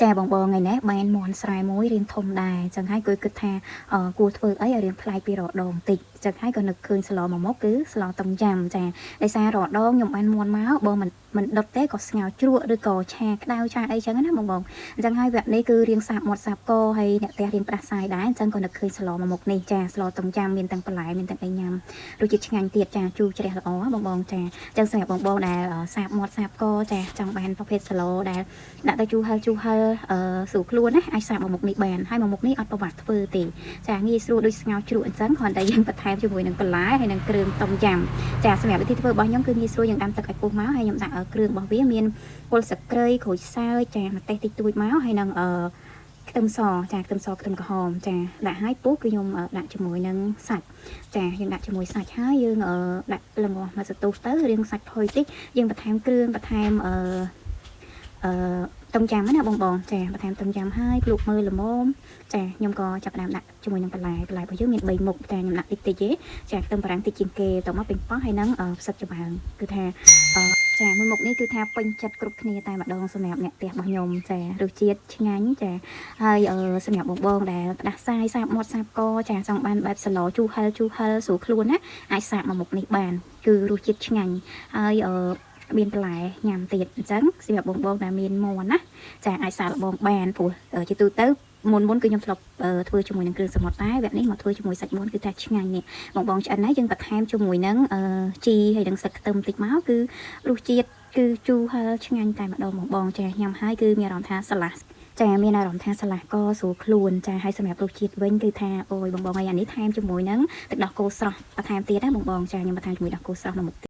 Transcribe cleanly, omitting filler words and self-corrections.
ចាបងថ្ងៃនេះបានមន់ស្រែមួយរៀងធំដែរចឹងហើយគិតថាគួរធ្វើអីឲ្យរៀងប្លែកពីរដងតិចចឹងហើយក៏នឹកឃើញស្លមួយមុខគឺស្លต้มយ៉ាំចាដោយសាររដងខ្ញុំបានមន់មកបើមិនដុតទេក៏ស្ងោរជ្រក់ឬក៏ឆាក្តៅឆាអីចឹងណាបងអញ្ចឹងហើយវគ្គនេះគឺរៀងសាបមាត់សាបកហើយអ្នកផ្ទះរៀងផ្ដាសាយដែរអញ្ចឹងក៏នឹកឃើញស្លមួយមុខនេះចាស្លต้มយ៉ាំមានទាំងបន្លែមានទាំងអីញ៉ាំរសជាតិឆ្ងាញ់ទៀតចាជូរជ្រះល្អបងចាអញ្ចឹងសម្រាប់បងដែលសាបមាត់សាបកចាចង់បានប្រភេទស្លដែលដាក់ទៅជូរហឹលស្រួលខ្លួនណាអាចសាកមកមុខនេះបានហើយមកមុខនេះអត់ប្រវត្តិធ្វើទេចាងាយស្រួលដូចស្ងោរជ្រក់អញ្ចឹងគ្រាន់តែយើងបន្ថែមជាមួយនឹងបន្លែហើយនឹងគ្រឿងต้มយ៉ាំចាសម្រាប់វិធីធ្វើរបស់ខ្ញុំគឺងាយស្រួលយើងដាំទឹកឲ្យពុះមកហើយខ្ញុំដាក់គ្រឿងរបស់វាមានគល់ស្លឹកគ្រៃក្រូចសើចចាម្ទេសតិចតួចមកហើយនឹងខ្ទឹមសចាខ្ទឹមសខ្ទឹមក្រហមចាដាក់ឲ្យពុះគឺខ្ញុំដាក់ជាមួយនឹងសាច់ចាយើងដាក់ជាមួយសាច់ហើយយើងដាក់ល្ងមកសន្ទុះទៅរៀងសាច់ផុយតិចយើងបន្ថែមគ្រឿងបន្ថែមต้มยำណាបងចាបន្ថែមต้มយำហើយភ្លុកមើលល្មមចាខ្ញុំក៏ចាប់ផ្ដើមដាក់ជាមួយនឹងបន្លែរបស់យើងមាន3មុខតែខ្ញុំដាក់តិចទេចាខ្ទឹមបារាំងតិចជាងគេទៅមកពេញប៉ោះហើយនឹងផ្សិតចំបើងគឺថាចាមួយមុខនេះគឺថាពេញចិត្តគ្រប់គ្នាតែម្ដងសម្រាប់អ្នកផ្ទះរបស់ខ្ញុំចារសជាតិឆ្ងាញ់ចាហើយសម្រាប់បងដែលផ្ដាសាយសាបមាត់សាបកចាចង់បានបែបសឡជូរហិលស្រួលខ្លួនណាអាចសាកមកមុខនេះបានគឺរសជាតិឆ្ងាញ់ហើយមានបន្លែញ៉ាំទៀតអញ្ចឹងសម្រាប់បងដែលមានមន់ណាចាអាចសាកល្បងបានព្រោះជាទូទៅមុនគឺខ្ញុំធ្លាប់ធ្វើជាមួយនឹងគ្រឿងសមុទ្រតែវគ្គនេះមកធ្វើជាមួយសាច់មាន់គឺថាឆ្ងាញ់នេះបងឆ្អិនណាយើងបន្ថែមជាមួយនឹងជីហើយនឹងស្លឹកខ្ទឹមតិចមកគឺរសជាតិគឺជូរហិលឆ្ងាញ់តែម្ដងបងចាញ៉ាំហើយគឺមានអារម្មណ៍ថាស្រឡះចាមានអារម្មណ៍ថាស្រឡះក៏ស្រួលខ្លួនចាហើយសម្រាប់រសជាតិវិញគឺថាអូយបងហើយអានេះថែមជាមួយនឹងទឹកដោះគោស្រស់បន្ថែមទៀតណាបងចាខ្ញុំបន្ថែមជាមួយដោះគោស្រស់នៅមុខ